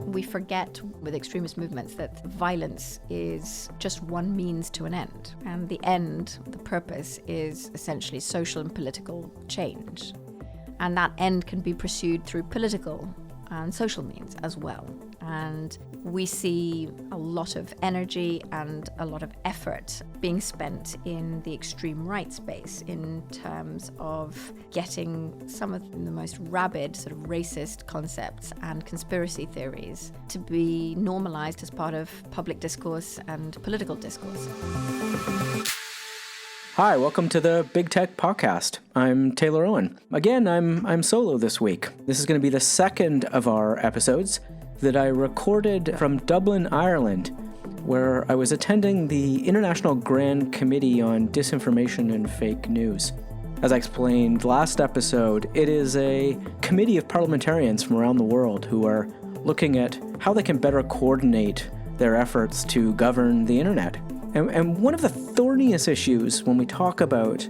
We forget with extremist movements that violence is just one means to an end. And the end, the purpose, is essentially social and political change. And that end can be pursued through political and social means as well. And we see a lot of energy and a lot of effort being spent in the extreme right space in terms of getting some of the most rabid sort of racist concepts and conspiracy theories to be normalized as part of public discourse and political discourse. Hi, welcome to the Big Tech Podcast. I'm Taylor Owen. Again, I'm solo this week. This is going to be the second of our episodes that I recorded from Dublin, Ireland, where I was attending the International Grand Committee on Disinformation and Fake News. As I explained last episode, it is a committee of parliamentarians from around the world who are looking at how they can better coordinate their efforts to govern the internet. And one of the thorniest issues when we talk about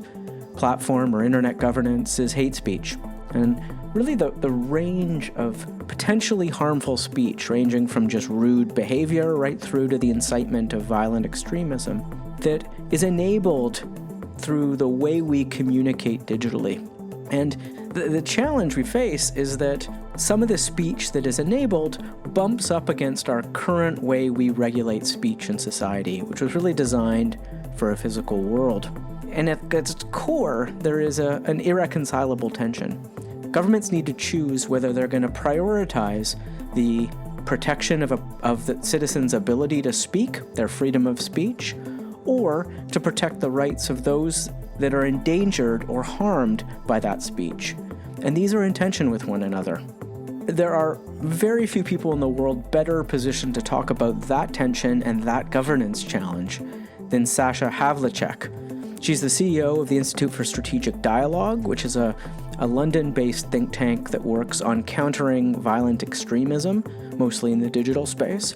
platform or internet governance is hate speech. And really the range of potentially harmful speech, ranging from just rude behavior right through to the incitement of violent extremism, that is enabled through the way we communicate digitally. And the challenge we face is that some of the speech that is enabled bumps up against our current way we regulate speech in society, which was really designed for a physical world. And at its core, there is an irreconcilable tension. Governments need to choose whether they're going to prioritize the protection of the citizens' ability to speak, their freedom of speech, or to protect the rights of those that are endangered or harmed by that speech. And these are in tension with one another. There are very few people in the world better positioned to talk about that tension and that governance challenge than Sasha Havlicek. She's the CEO of the Institute for Strategic Dialogue, which is a London-based think tank that works on countering violent extremism, mostly in the digital space.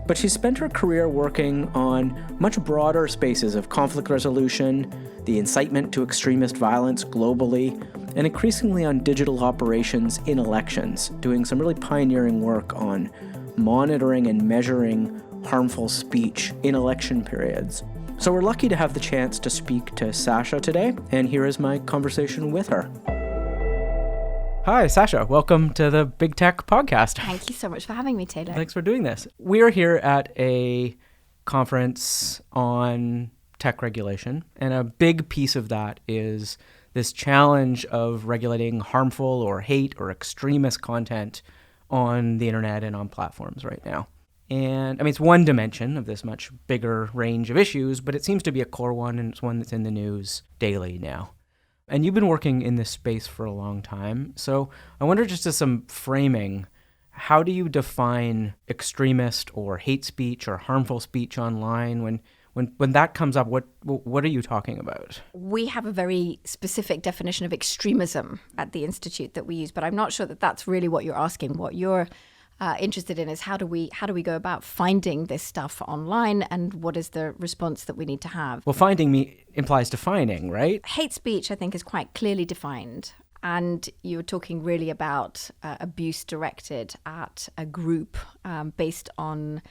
But she spent her career working on much broader spaces of conflict resolution, the incitement to extremist violence globally, and increasingly on digital operations in elections, doing some really pioneering work on monitoring and measuring harmful speech in election periods. So we're lucky to have the chance to speak to Sasha today, and here is my conversation with her. Hi, Sasha. Welcome to the Big Tech Podcast. Thank you so much for having me, Taylor. Thanks for doing this. We're here at a conference on tech regulation, and a big piece of that is this challenge of regulating harmful or hate or extremist content on the internet and on platforms right now. And I mean, it's one dimension of this much bigger range of issues, but it seems to be a core one, and it's one that's in the news daily now. And you've been working in this space for a long time. So I wonder, just as some framing, how do you define extremist or hate speech or harmful speech online? When that comes up, what are you talking about? We have a very specific definition of extremism at the Institute that we use, but I'm not sure that that's really what you're asking. What you're interested in is how do we go about finding this stuff online, and what is the response that we need to have? Well, finding implies defining, right? Hate speech, I think, is quite clearly defined. And you're talking really about abuse directed at a group based on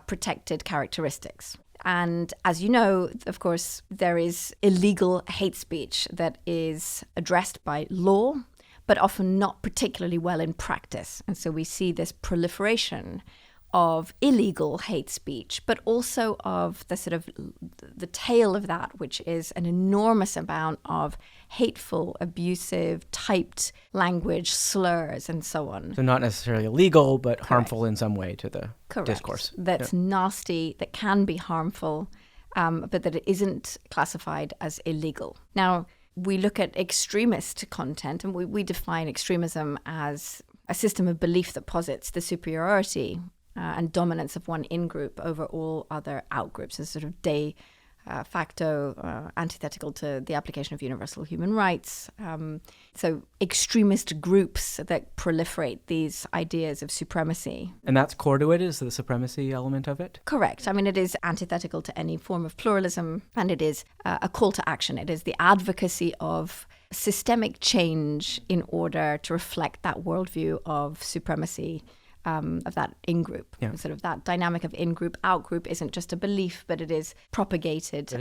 protected characteristics. And as you know, of course, there is illegal hate speech that is addressed by law, but often not particularly well in practice. And so we see this proliferation of illegal hate speech, but also of the sort of the tail of that, which is an enormous amount of hateful, abusive, typed language, slurs, and so on. So not necessarily illegal, but harmful in some way to the discourse. That's nasty, that can be harmful, but that it isn't classified as illegal. Now, we look at extremist content, and we define extremism as a system of belief that posits the superiority and dominance of one in-group over all other out-groups, as sort of de facto antithetical to the application of universal human rights. So extremist groups that proliferate these ideas of supremacy. And that's core to it, is the supremacy element of it? Correct. I mean, it is antithetical to any form of pluralism, and it is a call to action. It is the advocacy of systemic change in order to reflect that worldview of supremacy, of that in-group. Yeah. Sort of that dynamic of in-group, out-group isn't just a belief, but it is propagated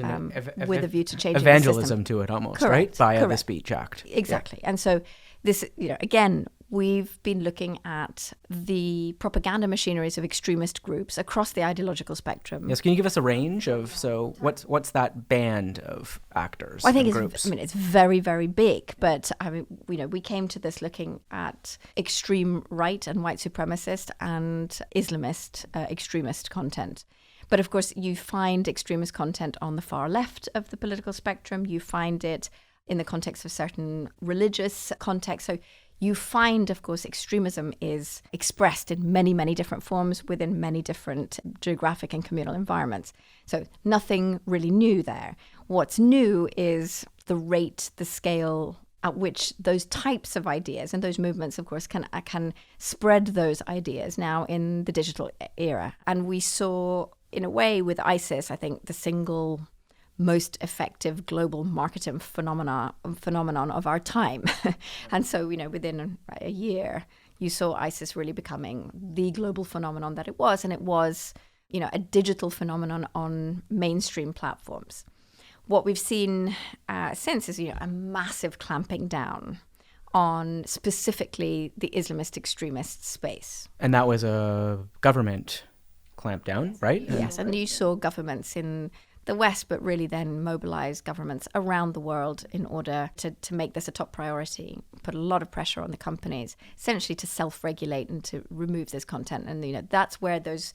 with a view to changing evangelism the system. to it almost, Correct. right? Via the Correct. Speech Act. Exactly. And so this, again, we've been looking at the propaganda machineries of extremist groups across the ideological spectrum. Yes, can you give us a range of, so what's that band of actors I think and groups? it's very, very big, but we came to this looking at extreme right and white supremacist and Islamist extremist content. But of course, you find extremist content on the far left of the political spectrum. You find it in the context of certain religious contexts. So you find, of course, extremism is expressed in many, many different forms within many different geographic and communal environments. So nothing really new there. What's new is the rate, the scale at which those types of ideas and those movements, of course, can spread those ideas now in the digital era. And we saw, in a way, with ISIS, I think the single most effective global marketing phenomenon of our time. And so, within a year, you saw ISIS really becoming the global phenomenon that it was. And it was, a digital phenomenon on mainstream platforms. What we've seen since is, a massive clamping down on specifically the Islamist extremist space. And that was a government clampdown, right? Yes, and you saw governments in the West, but really then mobilize governments around the world in order to make this a top priority, put a lot of pressure on the companies, essentially to self-regulate and to remove this content. And, that's where those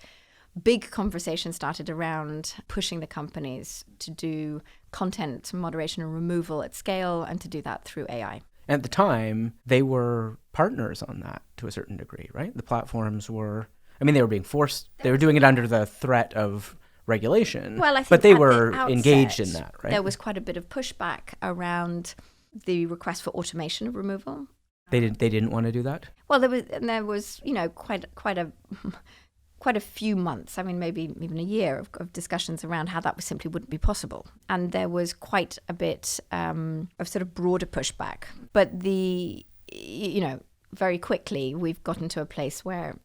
big conversations started around pushing the companies to do content moderation and removal at scale and to do that through AI. At the time, they were partners on that to a certain degree, right? The platforms were, they were being forced, they were doing it under the threat of regulation, well, I think but they at were the outset, engaged in that, right? There was quite a bit of pushback around the request for automation of removal. They didn't want to do that? Well, there was quite a few months, maybe even a year of discussions around how that simply wouldn't be possible. And there was quite a bit of sort of broader pushback. But very quickly we've gotten to a place where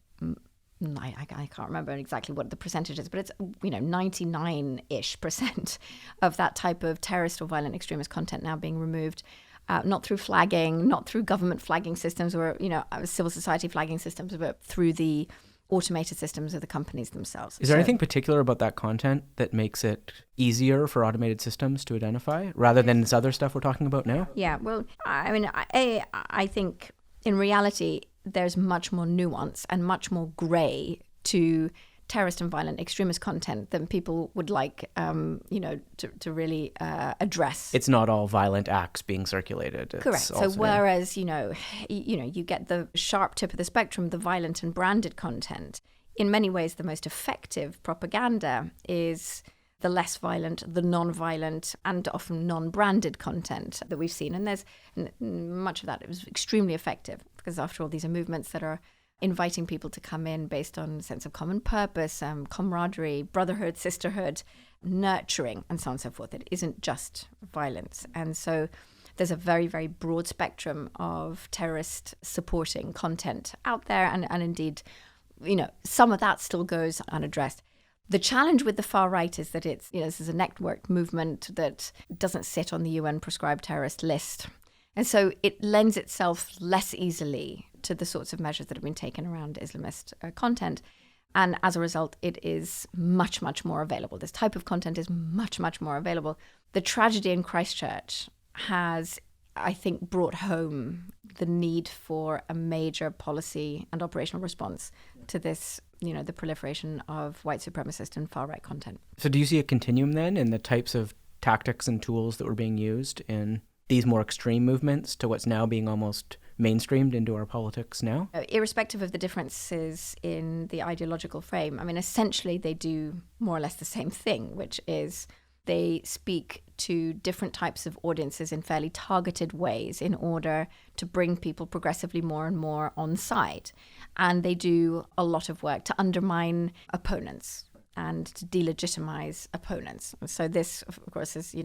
I can't remember exactly what the percentage is, but it's 99-ish% of that type of terrorist or violent extremist content now being removed, not through flagging, not through government flagging systems or civil society flagging systems, but through the automated systems of the companies themselves. Is there anything particular about that content that makes it easier for automated systems to identify rather than this other stuff we're talking about now? Yeah, well, I think in reality, there's much more nuance and much more grey to terrorist and violent extremist content than people would like, to really address. It's not all violent acts being circulated. Correct. So whereas, you get the sharp tip of the spectrum, the violent and branded content, in many ways the most effective propaganda is the less violent, the non-violent, and often non-branded content that we've seen. And there's much of that. It was extremely effective because, after all, these are movements that are inviting people to come in based on a sense of common purpose, camaraderie, brotherhood, sisterhood, nurturing, and so on and so forth. It isn't just violence. And so there's a very, very broad spectrum of terrorist supporting content out there. And indeed, some of that still goes unaddressed. The challenge with the far right is that it's, this is a networked movement that doesn't sit on the UN prescribed terrorist list. And so it lends itself less easily to the sorts of measures that have been taken around Islamist content. And as a result, it is much, much more available. This type of content is much, much more available. The tragedy in Christchurch has, I think, brought home the need for a major policy and operational response to this, the proliferation of white supremacist and far-right content. So do you see a continuum then in the types of tactics and tools that were being used in these more extreme movements to what's now being almost mainstreamed into our politics now? Irrespective of the differences in the ideological frame, essentially they do more or less the same thing, which is they speak to different types of audiences in fairly targeted ways in order to bring people progressively more and more on side. And they do a lot of work to undermine opponents and to delegitimize opponents. So this, of course, is,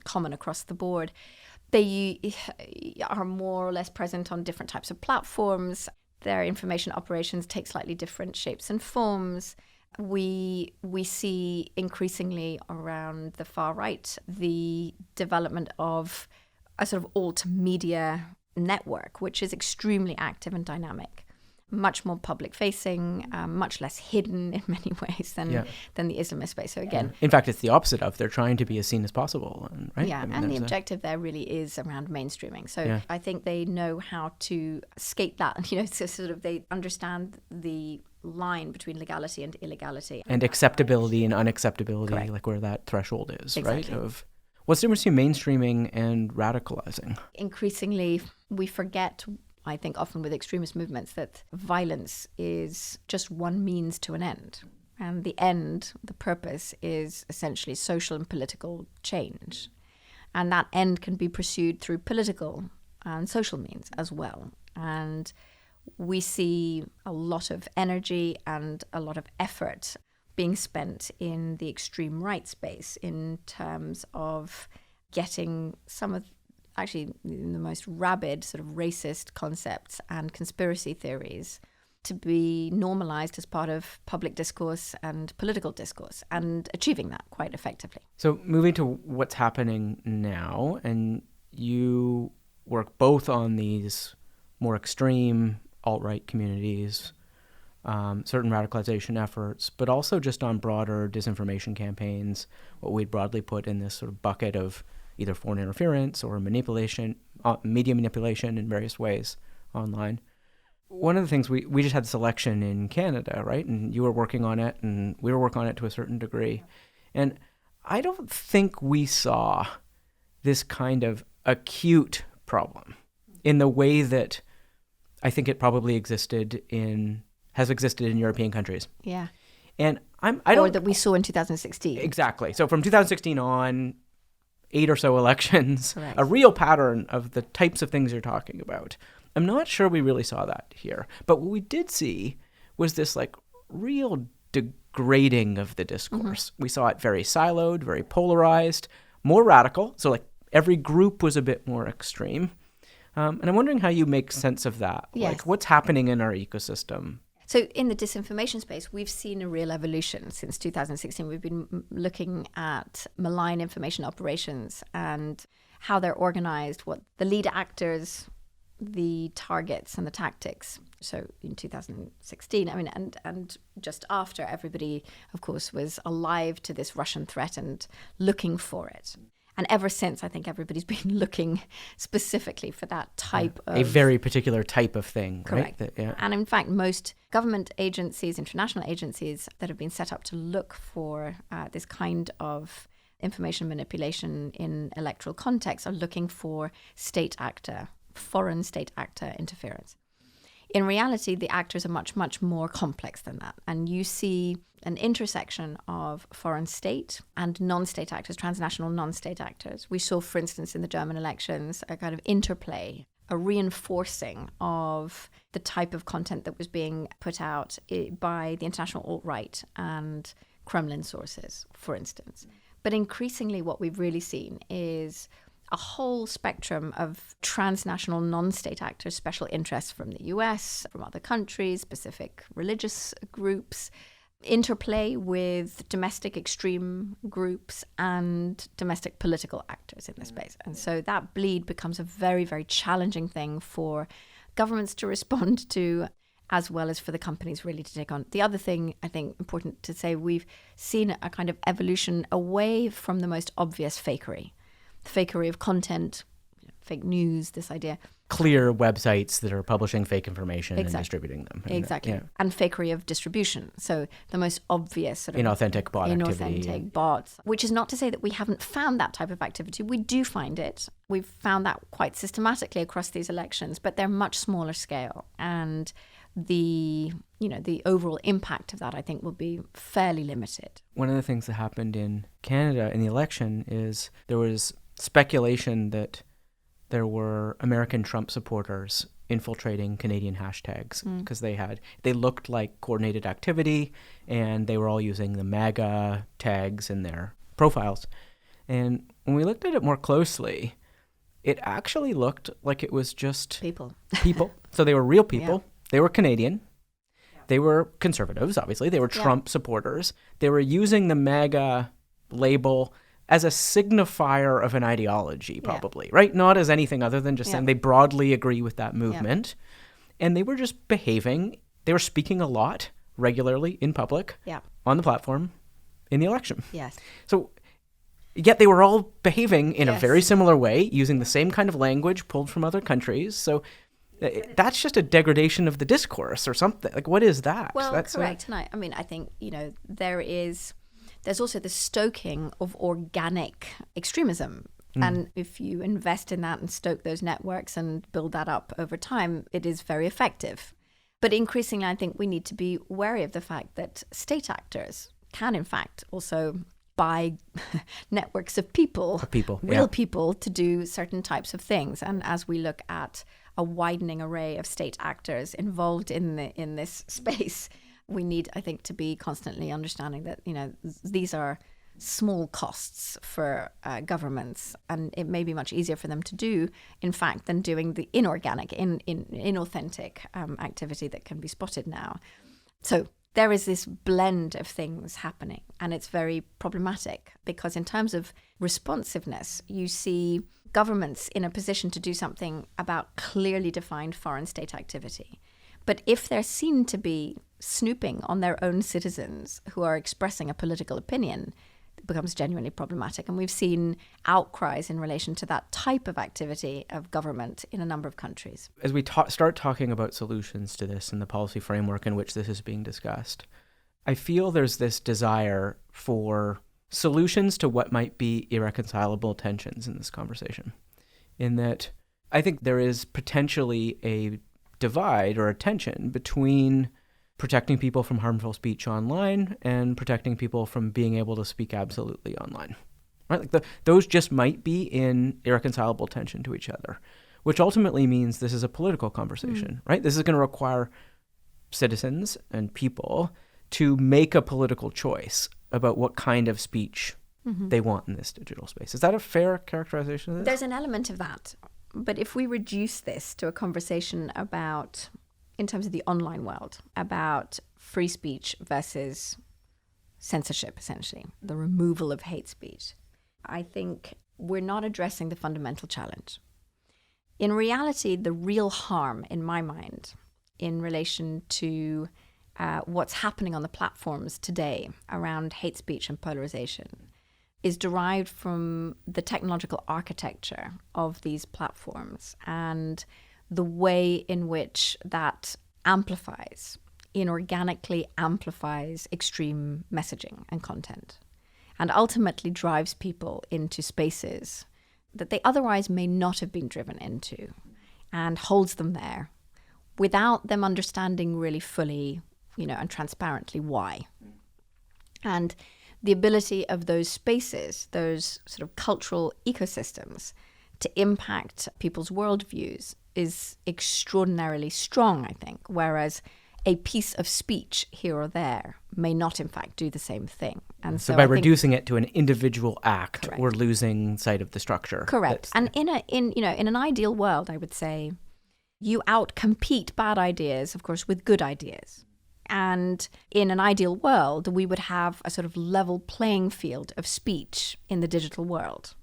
common across the board. They are more or less present on different types of platforms. Their information operations take slightly different shapes and forms. We see increasingly around the far right the development of a sort of alt media network, which is extremely active and dynamic, much more public facing, much less hidden in many ways than the Islamist space. So again, in fact, it's the opposite of they're trying to be as seen as possible, right? Yeah, and the objective there really is around mainstreaming. So I think they know how to skate that. So sort of they understand the line between legality and illegality and acceptability and unacceptability. Correct. Like where that threshold is, exactly. Right? Of what's the difference between mainstreaming and radicalizing? Increasingly, we forget, I think often with extremist movements, that violence is just one means to an end. And the end, the purpose, is essentially social and political change. And that end can be pursued through political and social means as well. And we see a lot of energy and a lot of effort being spent in the extreme right space in terms of getting some of actually the most rabid sort of racist concepts and conspiracy theories to be normalized as part of public discourse and political discourse, and achieving that quite effectively. So moving to what's happening now, and you work both on these more extreme alt-right communities, certain radicalization efforts, but also just on broader disinformation campaigns, what we'd broadly put in this sort of bucket of either foreign interference or manipulation, media manipulation in various ways online. One of the things, we just had this election in Canada, right? And you were working on it, and we were working on it to a certain degree. And I don't think we saw this kind of acute problem in the way that I think it probably has existed in European countries. Yeah. And or that we saw in 2016. Exactly. So from 2016 on, 8 or so elections, Correct. A real pattern of the types of things you're talking about. I'm not sure we really saw that here. But what we did see was this like real degrading of the discourse. Mm-hmm. We saw it very siloed, very polarized, more radical. So like every group was a bit more extreme. And I'm wondering how you make sense of that. Yes. Like what's happening in our ecosystem? So in the disinformation space, we've seen a real evolution since 2016. We've been looking at malign information operations and how they're organized, what the lead actors, the targets and the tactics. So in 2016, I mean, and just after, everybody, of course, was alive to this Russian threat and looking for it. And ever since, I think everybody's been looking specifically for that type of... A very particular type of thing, correct. Right? And in fact, most government agencies, international agencies that have been set up to look for this kind of information manipulation in electoral context are looking for foreign state actor interference. In reality, the actors are much, much more complex than that. And you see an intersection of foreign state and non-state actors, transnational non-state actors. We saw, for instance, in the German elections, a kind of interplay, a reinforcing of the type of content that was being put out by the international alt-right and Kremlin sources, for instance. But increasingly what we've really seen is a whole spectrum of transnational non-state actors, special interests from the US, from other countries, specific religious groups, interplay with domestic extreme groups and domestic political actors in this space. And so that bleed becomes a very, very challenging thing for governments to respond to, as well as for the companies really to take on. The other thing I think important to say, we've seen a kind of evolution away from the most obvious fakery. The fakery of content, fake news, this idea. Clear websites that are publishing fake information and distributing them. Exactly. Yeah. And fakery of distribution. So the most obvious sort of inauthentic bot activity. Bots, which is not to say that we haven't found that type of activity. We do find it. We've found that quite systematically across these elections, but they're much smaller scale. And the overall impact of that, I think, will be fairly limited. One of the things that happened in Canada in the election is there was speculation that there were American Trump supporters infiltrating Canadian hashtags because they looked like coordinated activity and they were all using the MAGA tags in their profiles. And when we looked at it more closely, it actually looked like it was just People. So they were real people. Yeah. They were Canadian. They were conservatives, obviously. They were Trump supporters. They were using the MAGA label as a signifier of an ideology, probably, right? Not as anything other than just saying they broadly agree with that movement. And they were just behaving. They were speaking a lot regularly in public, on the platform, in the election. Yes. So yet they were all behaving in a very similar way, using the same kind of language pulled from other countries. So that's just a degradation of the discourse or something. Like, what is that? Well, that's correct. And I mean, I think, there's also the stoking of organic extremism. And if you invest in that and stoke those networks and build that up over time, it is very effective. But increasingly, I think we need to be wary of the fact that state actors can, in fact, also buy networks of people, real people, to do certain types of things. And as we look at a widening array of state actors involved in this space, we need, I think, to be constantly understanding that, these are small costs for governments, and it may be much easier for them to do, in fact, than doing the inorganic, inauthentic activity that can be spotted now. So there is this blend of things happening, and it's very problematic because in terms of responsiveness, you see governments in a position to do something about clearly defined foreign state activity. But if they're seen to be snooping on their own citizens who are expressing a political opinion, it becomes genuinely problematic. And we've seen outcries in relation to that type of activity of government in a number of countries. As we start talking about solutions to this and the policy framework in which this is being discussed, I feel there's this desire for solutions to what might be irreconcilable tensions in this conversation. In that, I think there is potentially a divide or a tension between protecting people from harmful speech online and protecting people from being able to speak absolutely online. Right? Like those just might be in irreconcilable tension to each other, which ultimately means this is a political conversation, right? This is going to require citizens and people to make a political choice about what kind of speech they want in this digital space. Is that a fair characterization of this? There's an element of that. But if we reduce this to a conversation about, in terms of the online world, about free speech versus censorship, essentially, the removal of hate speech, I think we're not addressing the fundamental challenge. In reality, the real harm, in my mind, in relation to what's happening on the platforms today around hate speech and polarization is derived from the technological architecture of these platforms and the way in which that inorganically amplifies extreme messaging and content, and ultimately drives people into spaces that they otherwise may not have been driven into, and holds them there without them understanding really fully, and transparently why. And the ability of those spaces, those sort of cultural ecosystems, to impact people's worldviews is extraordinarily strong, I think, whereas a piece of speech here or there may not, in fact, do the same thing. And so by reducing it to an individual act, correct, we're losing sight of the structure. Correct. And in an ideal world, I would say, you outcompete bad ideas, of course, with good ideas. And in an ideal world, we would have a sort of level playing field of speech in the digital world.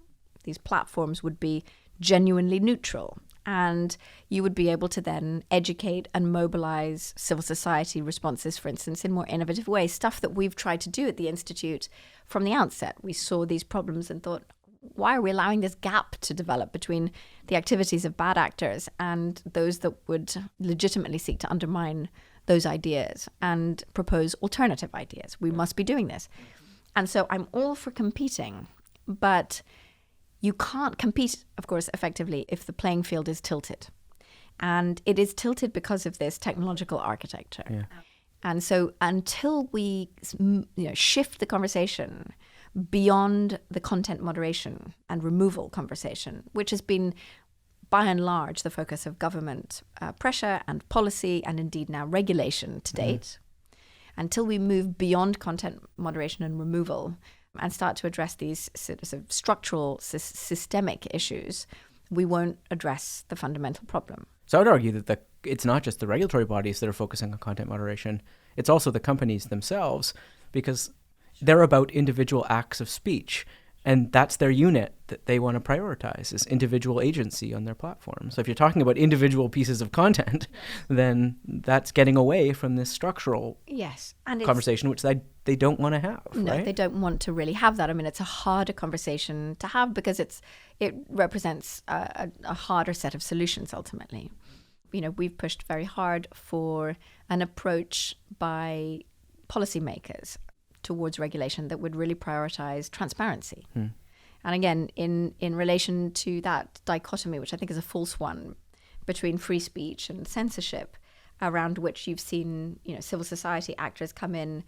These platforms would be genuinely neutral, and you would be able to then educate and mobilize civil society responses, for instance, in more innovative ways, stuff that we've tried to do at the Institute from the outset. We saw these problems and thought, why are we allowing this gap to develop between the activities of bad actors and those that would legitimately seek to undermine those ideas and propose alternative ideas? We must be doing this. And so I'm all for competing, but you can't compete, of course, effectively if the playing field is tilted. And it is tilted because of this technological architecture. Yeah. And so until we shift the conversation beyond the content moderation and removal conversation, which has been by and large the focus of government pressure and policy and indeed now regulation to date, until we move beyond content moderation and removal and start to address these sort of structural, systemic issues, we won't address the fundamental problem. So I would argue that it's not just the regulatory bodies that are focusing on content moderation. It's also the companies themselves, because they're about individual acts of speech. And that's their unit that they want to prioritize, is individual agency on their platform. So if you're talking about individual pieces of content, then that's getting away from this structural conversation, which they don't want to have. No, right? They don't want to really have that. I mean, it's a harder conversation to have because it represents a harder set of solutions ultimately. We've pushed very hard for an approach by policymakers towards regulation that would really prioritize transparency. And again, in relation to that dichotomy, which I think is a false one, between free speech and censorship, around which you've seen, civil society actors come in,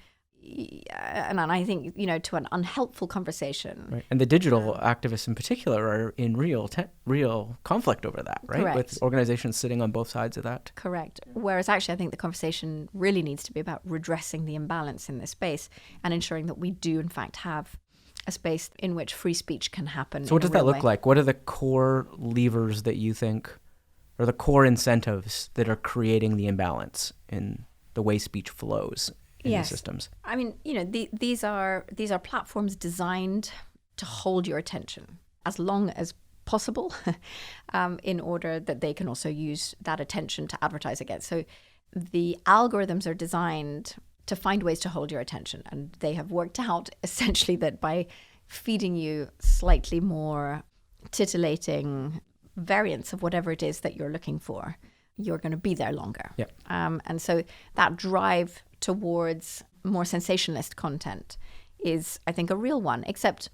and I think, to an unhelpful conversation. Right. And the digital activists in particular are in real conflict over that, right? Correct. With organizations sitting on both sides of that. Correct. Whereas actually I think the conversation really needs to be about redressing the imbalance in this space and ensuring that we do in fact have a space in which free speech can happen. So what does that look like? What are the core levers that you think, or the core incentives that are creating the imbalance in the way speech flows in the systems? I mean, these are platforms designed to hold your attention as long as possible in order that they can also use that attention to advertise against. So the algorithms are designed to find ways to hold your attention. And they have worked out essentially that by feeding you slightly more titillating variants of whatever it is that you're looking for, you're going to be there longer. Yep. And so that drive towards more sensationalist content is, I think, a real one, except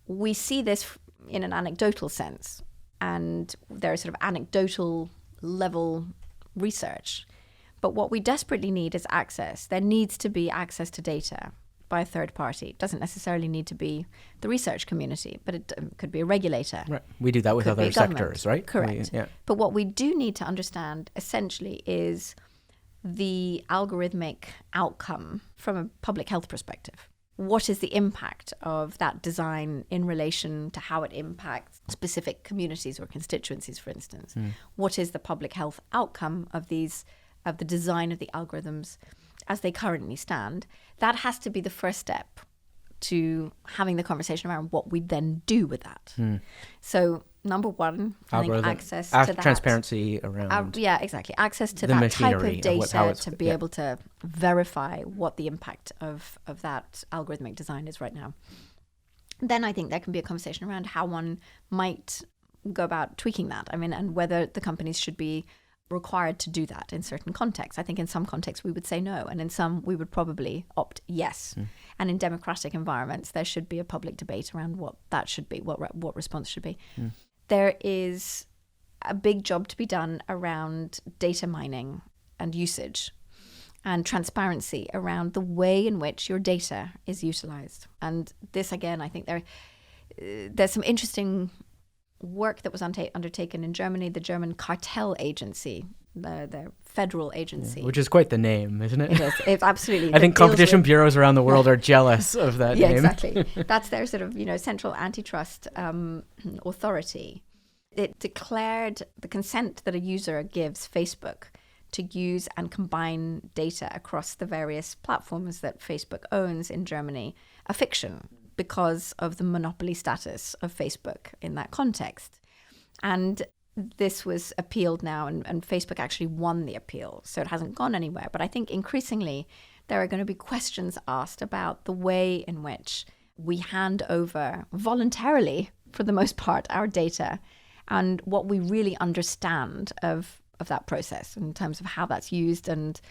we see this in an anecdotal sense, and there is sort of anecdotal level research. But what we desperately need is access. There needs to be access to data by a third party. It doesn't necessarily need to be the research community, but it could be a regulator. Right. We do that with other sectors, right? Correct. But what we do need to understand essentially is the algorithmic outcome from a public health perspective. What is the impact of that design in relation to how it impacts specific communities or constituencies, for instance? What is the public health outcome of the design of the algorithms as they currently stand? That has to be the first step to having the conversation around what we then do with that. So number one, I think access to that. Transparency around. Exactly. Access to that type of data to be able to verify what the impact of that algorithmic design is right now. Then I think there can be a conversation around how one might go about tweaking that. I mean, and whether the companies should be required to do that in certain contexts. I think in some contexts we would say no, and in some we would probably opt yes. And in democratic environments, there should be a public debate around what that should be, what response should be. There is a big job to be done around data mining and usage and transparency around the way in which your data is utilized. And this, again, I think there's some interesting work that was undertaken in Germany, the German cartel agency, the federal agency. Which is quite the name, isn't it? It is. It's absolutely. I think competition bureaus around the world are jealous of that name. Exactly. That's their sort of, central antitrust authority. It declared the consent that a user gives Facebook to use and combine data across the various platforms that Facebook owns in Germany a fiction, because of the monopoly status of Facebook in that context. And this was appealed now, and Facebook actually won the appeal, so it hasn't gone anywhere. But I think increasingly there are going to be questions asked about the way in which we hand over voluntarily, for the most part, our data, and what we really understand of that process in terms of how that's used and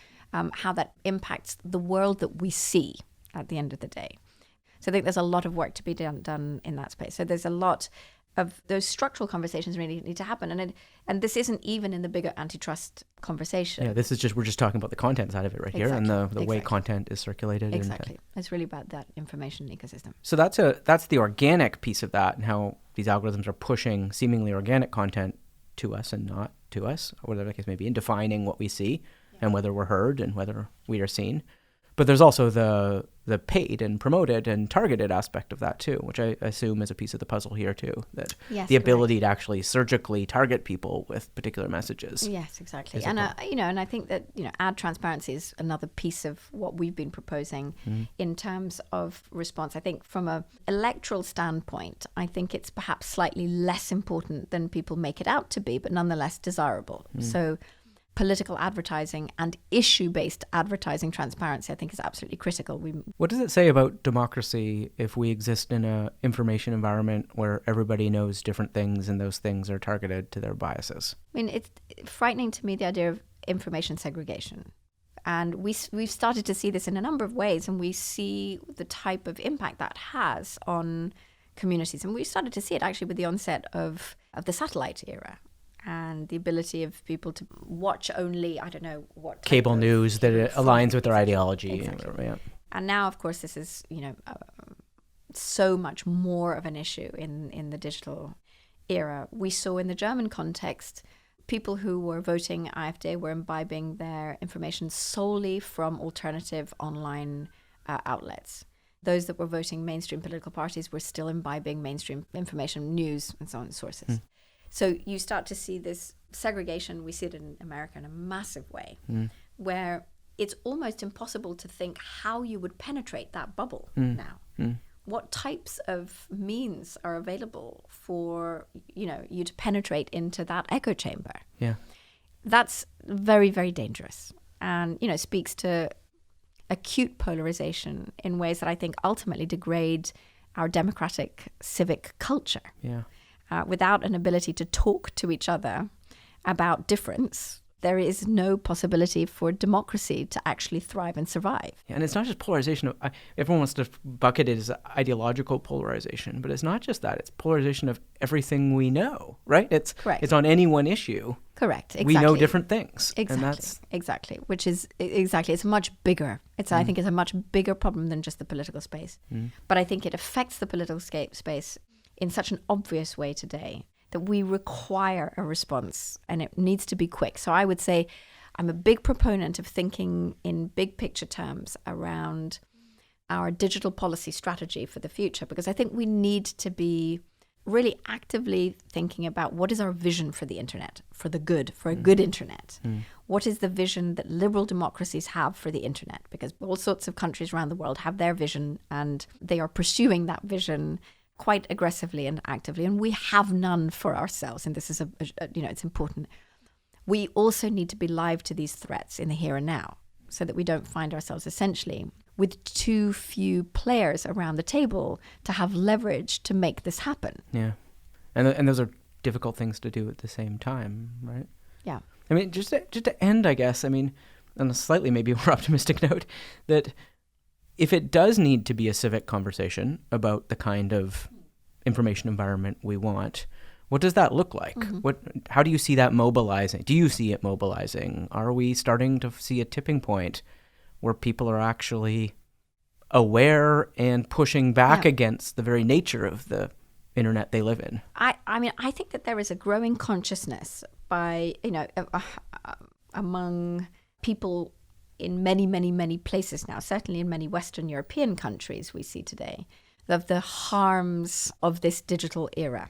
how that impacts the world that we see at the end of the day. So I think there's a lot of work to be done in that space. So there's a lot of those structural conversations really need to happen. And this isn't even in the bigger antitrust conversation. Yeah, this is we're just talking about the content side of it right here, and the way content is circulated. Exactly. It's really about that information ecosystem. So that's the organic piece of that, and how these algorithms are pushing seemingly organic content to us and not to us, or whatever the case may be, in defining what we see and whether we're heard and whether we are seen. But there's also the paid and promoted and targeted aspect of that too, which I assume is a piece of the puzzle here too, that yes, the ability to actually surgically target people with particular messages. Yes, exactly. And and I think that ad transparency is another piece of what we've been proposing in terms of response. I think from an electoral standpoint, I think it's perhaps slightly less important than people make it out to be, but nonetheless desirable. So political advertising and issue-based advertising transparency, I think, is absolutely critical. What does it say about democracy if we exist in an information environment where everybody knows different things and those things are targeted to their biases? I mean, it's frightening to me, the idea of information segregation. And we've started to see this in a number of ways, and we see the type of impact that has on communities. And we started to see it actually with the onset of the satellite era, and the ability of people to watch only, I don't know what cable news that aligns with their ideology. Exactly. And now, of course, this is so much more of an issue in the digital era. We saw in the German context, people who were voting AfD were imbibing their information solely from alternative online outlets. Those that were voting mainstream political parties were still imbibing mainstream information, news, and so on sources. So you start to see this segregation. We see it in America in a massive way, where it's almost impossible to think how you would penetrate that bubble now. What types of means are available for you to penetrate into that echo chamber? Yeah, that's very, very dangerous, and speaks to acute polarization in ways that I think ultimately degrade our democratic civic culture. Yeah. Without an ability to talk to each other about difference, there is no possibility for democracy to actually thrive and survive. Yeah, and it's not just polarization. Everyone wants to bucket it as ideological polarization, but it's not just that. It's polarization of everything we know, right? It's correct. It's on any one issue. Correct. Exactly. We know different things. Exactly. Exactly. Which is exactly. It's much bigger. I think it's a much bigger problem than just the political space. But I think it affects the political space in such an obvious way today that we require a response, and it needs to be quick. So I would say I'm a big proponent of thinking in big picture terms around our digital policy strategy for the future, because I think we need to be really actively thinking about what is our vision for the internet, for the good, for a good internet. What is the vision that liberal democracies have for the internet? Because all sorts of countries around the world have their vision, and they are pursuing that vision quite aggressively and actively, and we have none for ourselves. And this is it's important. We also need to be live to these threats in the here and now, so that we don't find ourselves essentially with too few players around the table to have leverage to make this happen. Yeah, and those are difficult things to do at the same time, right? Yeah. I mean, just to end, I guess. I mean, on a slightly maybe more optimistic note, that if it does need to be a civic conversation about the kind of information environment we want, what does that look like? How do you see that mobilizing? Do you see it mobilizing? Are we starting to see a tipping point where people are actually aware and pushing back against the very nature of the internet they live in? I mean, I think that there is a growing consciousness by, among people in many, many, many places now, certainly in many Western European countries we see today, of the harms of this digital era.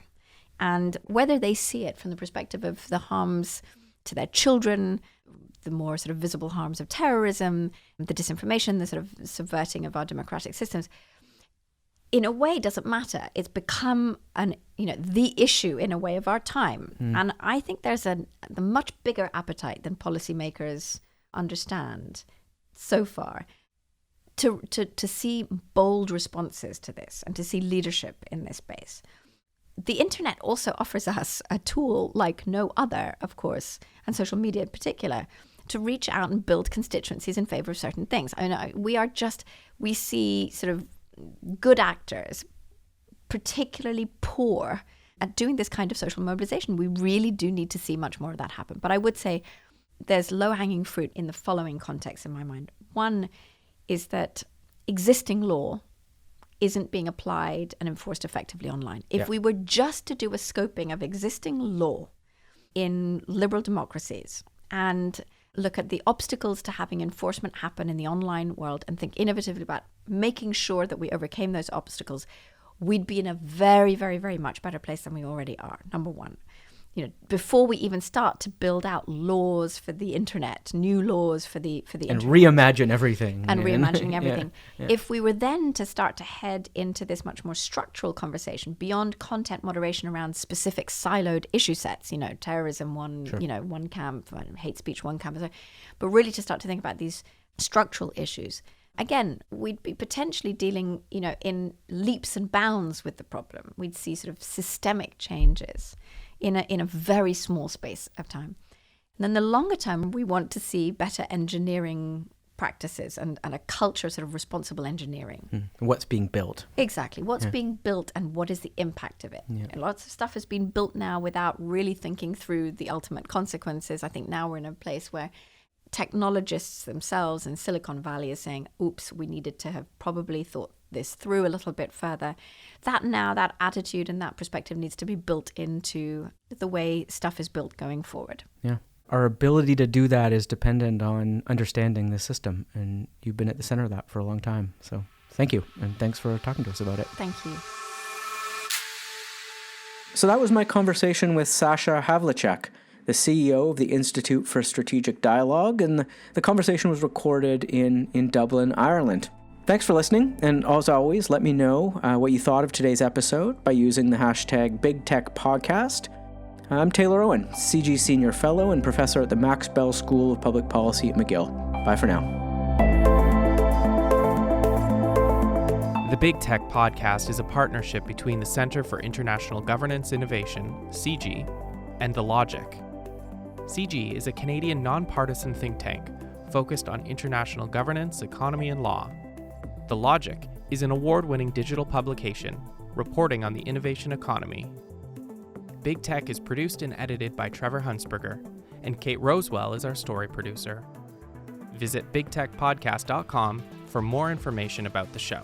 And whether they see it from the perspective of the harms to their children, the more sort of visible harms of terrorism, the disinformation, the sort of subverting of our democratic systems, in a way doesn't matter. It's become the issue in a way of our time. And I think there's the much bigger appetite than policymakers understand so far to see bold responses to this and to see leadership in this space. The internet also offers us a tool like no other, of course, and social media in particular, to reach out and build constituencies in favor of certain things. I mean, we see sort of good actors, particularly poor at doing this kind of social mobilization. We really do need to see much more of that happen. But I would say there's low-hanging fruit in the following context in my mind. One is that existing law isn't being applied and enforced effectively online. If we were just to do a scoping of existing law in liberal democracies and look at the obstacles to having enforcement happen in the online world and think innovatively about making sure that we overcame those obstacles, we'd be in a very, very, very much better place than we already are, number one. Before we even start to build out laws for the internet, new laws for the and internet. reimagine everything. And reimagining everything. Yeah. If we were then to start to head into this much more structural conversation beyond content moderation around specific siloed issue sets, terrorism one, Sure. One camp, hate speech one camp, but really to start to think about these structural issues. Again, we'd be potentially dealing, in leaps and bounds with the problem. We'd see sort of systemic changes in a very small space of time. And then the longer term, we want to see better engineering practices and a culture of sort of responsible engineering. What's being built. Exactly. What's being built and what is the impact of it? Yeah. Lots of stuff has been built now without really thinking through the ultimate consequences. I think now we're in a place where technologists themselves in Silicon Valley are saying, oops, we needed to have probably thought this through a little bit further. That attitude and that perspective needs to be built into the way stuff is built going forward. Yeah. Our ability to do that is dependent on understanding the system, and you've been at the center of that for a long time. So thank you, and thanks for talking to us about it. Thank you. So that was my conversation with Sasha Havlicek, the CEO of the Institute for Strategic Dialogue, and the conversation was recorded in Dublin, Ireland. Thanks for listening, and as always, let me know what you thought of today's episode by using the hashtag BigTechPodcast. I'm Taylor Owen, CG Senior Fellow and Professor at the Max Bell School of Public Policy at McGill. Bye for now. The Big Tech Podcast is a partnership between the Center for International Governance Innovation, CG, and The Logic. CG is a Canadian nonpartisan think tank focused on international governance, economy, and law. The Logic is an award-winning digital publication reporting on the innovation economy. Big Tech is produced and edited by Trevor Hunsberger, and Kate Rosewell is our story producer. Visit bigtechpodcast.com for more information about the show.